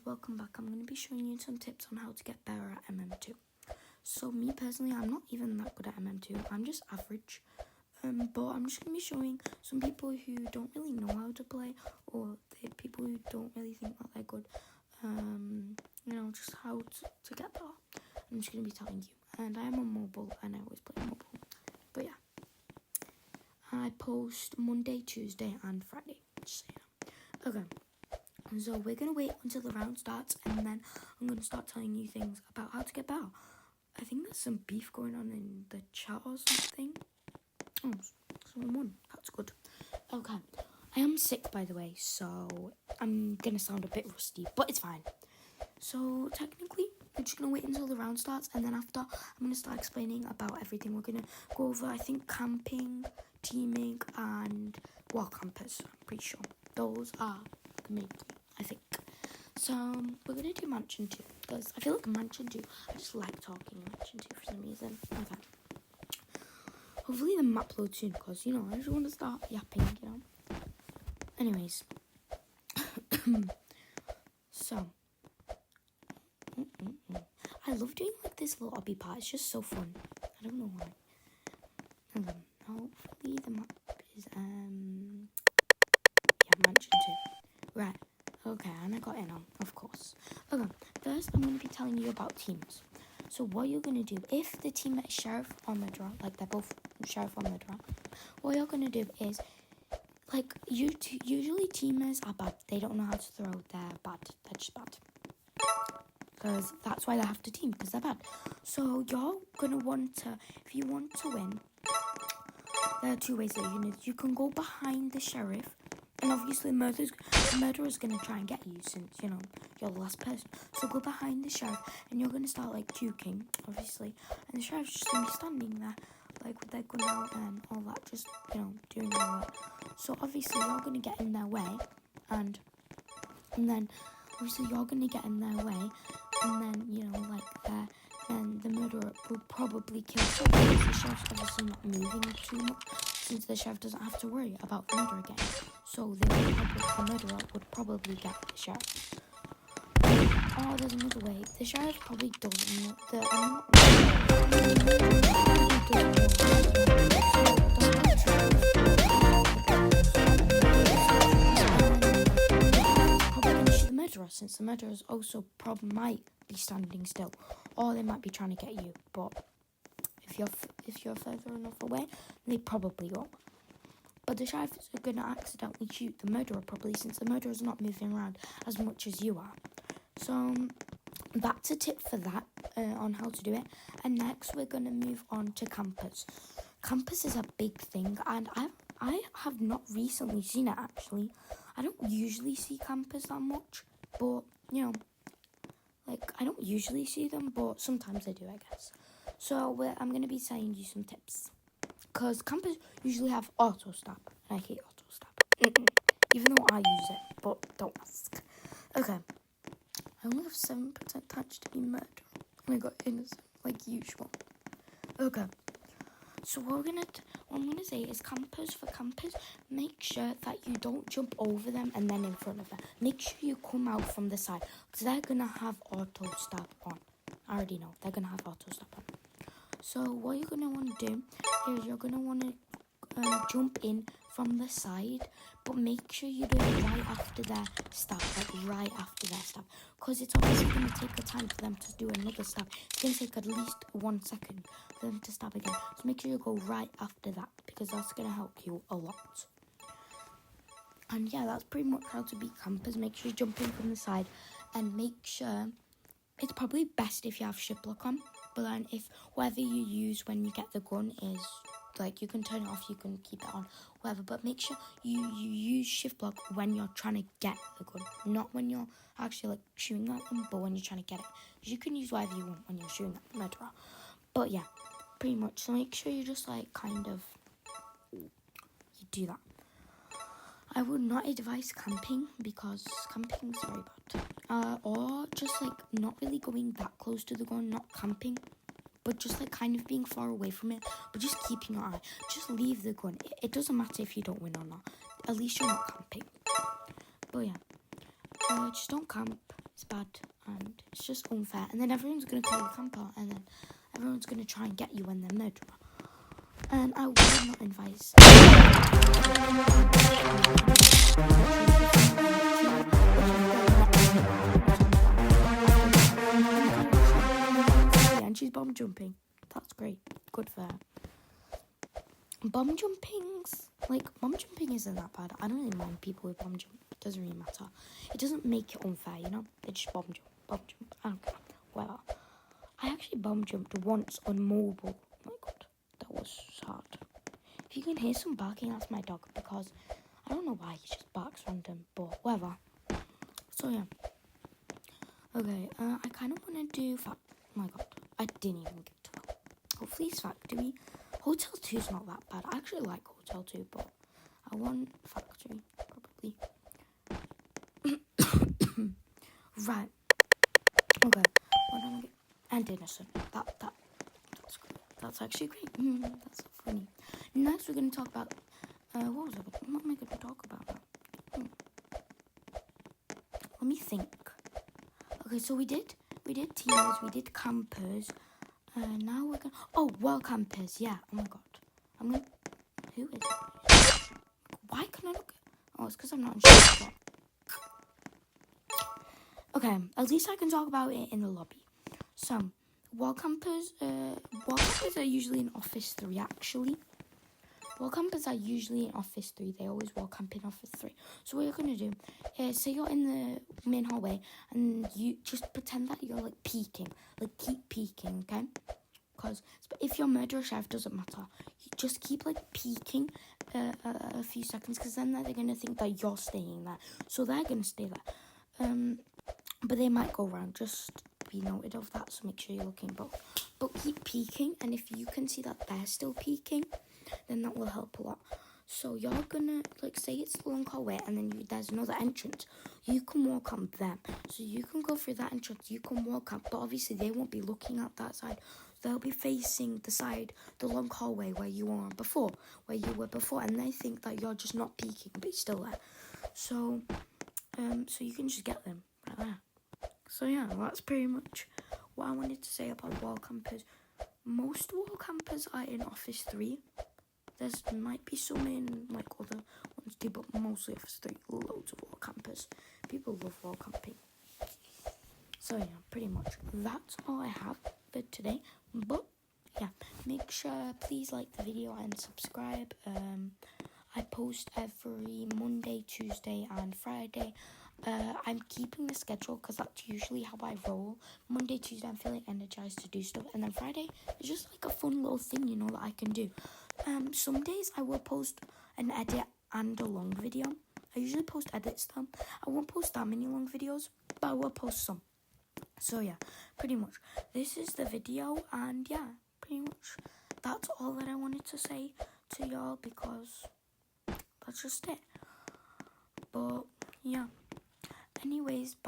welcome back. I'm going to be showing you some tips on how to get better at MM2. So me personally, I'm not even that good at MM2. I'm just average. But I'm just going to be showing some people who don't really know how to play, or the people who don't really think that they're good, just how to get better. I'm just going to be telling you. And I am on mobile, and I always play mobile. But yeah, I post Monday, Tuesday, and Friday. Just so you know. Okay. So we're going to wait until the round starts, and then I'm going to start telling you things about how to get better. I think there's some beef going on in the chat or something. Oh, someone won. That's good. Okay. I am sick, by the way, so I'm going to sound a bit rusty, but it's fine. So technically, we're just going to wait until the round starts, and then after, I'm going to start explaining about everything. We're going to go over, I think, camping, teaming, and wall campers. I'm pretty sure. Those are the main things, I think. So we're going to do Mansion 2, because I feel like Mansion 2, I just like talking Mansion 2 for some reason. Okay. Hopefully the map loads soon, because, I just want to start yapping, Anyways. So. I love doing, this little obby part. It's just so fun. I don't know why. Hopefully the map is, Mansion 2. Right. Okay, and I got in on, of course. Okay, first I'm going to be telling you about teams. So what you're going to do, if the team is Sheriff or Murderer, they're both Sheriff or Murderer, what you're going to do is, usually teamers are bad. They don't know how to throw. They're bad. They're just bad. Because that's why they have to team, because they're bad. So you're going to want to, if you want to win, there are two ways that you can go behind the Sheriff. And obviously, the murderer's going to try and get you since, you're the last person. So go behind the Sheriff, and you're going to start, juking, obviously. And the Sheriff's just going to be standing there, with their gun out and all that, just, doing all that. So obviously, you're going to get in their way, and then, obviously, you're going to get in their way, and then, then the murderer will probably kill someone, because the Sheriff's obviously not moving too much, since the Sheriff doesn't have to worry about the murderer again. So the murderer would probably get the Sheriff. Oh, there's another way. The Sheriff probably doesn't know. Probably going to shoot the murderer, since the murderer also probably might be standing still, or they might be trying to get you. But if you're further enough away, they probably won't. But the Sheriff is going to accidentally shoot the murderer, probably, since the murderer is not moving around as much as you are. So that's a tip for that, on how to do it. And next, we're going to move on to campers. Campers is a big thing, and I have not recently seen it, actually. I don't usually see campers that much, but, I don't usually see them, but sometimes I do, I guess. So I'm going to be telling you some tips. Because campers usually have auto stab, and I hate auto stab. Even though I use it, but don't ask. Okay. I only have 7% chance to be murdered. And I got innocent, like usual. Okay. So what I'm gonna say is for campers, make sure that you don't jump over them and then in front of them. Make sure you come out from the side, because they're gonna have auto stab on. I already know they're gonna have auto stab on. So what you're going to want to do is you're going to want to jump in from the side, but make sure you do it right after their stab, right after their stab, because it's obviously going to take a time for them to do another stab. It's going to take at least 1 second for them to stab again. So make sure you go right after that, because that's going to help you a lot. And yeah, that's pretty much how to beat campers. Make sure you jump in from the side, and make sure it's probably best if you have ship lock on. But then if whatever you use when you get the gun is, you can turn it off, you can keep it on, whatever. But make sure you use shift block when you're trying to get the gun. Not when you're actually, shooting at them, but when you're trying to get it. You can use whatever you want when you're shooting at the murderer. But yeah, pretty much. So make sure you just, you do that. I would not advise camping, because camping is very bad. Or just, not really going that close to the gun, not camping, but just, kind of being far away from it, but just keeping your eye. Just leave the gun. It doesn't matter if you don't win or not. At least you're not camping. But, yeah. Just don't camp. It's bad and it's just unfair. And then everyone's going to call you camper, and then everyone's going to try and get you when they're murderer. And I would not advise. And she's bomb jumping. That's great. Good for her. Bomb jumping isn't that bad. I don't really mind people with bomb jump. It doesn't really matter. It doesn't make it unfair, you know? They just bomb jump. I don't care. Well, I actually bomb jumped once on mobile. Oh my god, that was hard. If you can hear some barking, that's my dog, because I don't know why he just barks random, but whatever. So yeah. Okay, I kind of want to do fact. Oh my god, I didn't even get to that. Hopefully it's factory. Hotel 2 is not that bad. I actually like Hotel 2, but I want factory, probably. Right. Okay. What am I get? And innocent. That's great. That's actually great. That's so funny. Next, we're going to talk about. What am I going to talk about now? Let me think. Okay, so we did teamers, we did campers. Now we're going. Oh, world campers. Yeah. Oh my god. Who is it? Why can I look? Oh, it's because I'm not sure. Okay, at least I can talk about it in the lobby. So, wall campers are usually in Office 3, actually. Wall campers are usually in Office 3. They always wall camp in Office 3. So what you're going to do is, say you're in the main hallway, and you just pretend that you're, like, peeking. Like, keep peeking, okay? Because if you're murderer chef, doesn't matter. You just keep, like, peeking a few seconds, because then they're going to think that you're staying there. So they're going to stay there. But they might go around. Just be noted of that, so make sure you're looking. But keep peeking, and if you can see that they're still peeking, then that will help a lot. So you're gonna, like, say it's the long hallway, and then there's another entrance. You can walk on them. So you can go through that entrance, you can walk up, but obviously they won't be looking at that side. They'll be facing the side, the long hallway where you were before, and they think that you're just not peeking, but you're still there. So you can just get them right there. So yeah, that's pretty much what I wanted to say about wall campers. Most wall campers are in Office 3. There might be some in, like, other ones too, but mostly Office 3. Loads of wall campers. People love wall camping. So yeah, pretty much that's all I have for today. But yeah, make sure please like the video and subscribe. I post every Monday, Tuesday and Friday. I'm keeping the schedule because that's usually how I roll. Monday, Tuesday, I'm feeling energized to do stuff. And then Friday is just like a fun little thing, you know, that I can do. Some days I will post an edit and a long video. I usually post edits though. I won't post that many long videos, but I will post some. So yeah, pretty much. This is the video, and yeah, pretty much that's all that I wanted to say to y'all, because that's just it. But yeah. Anyways, bye.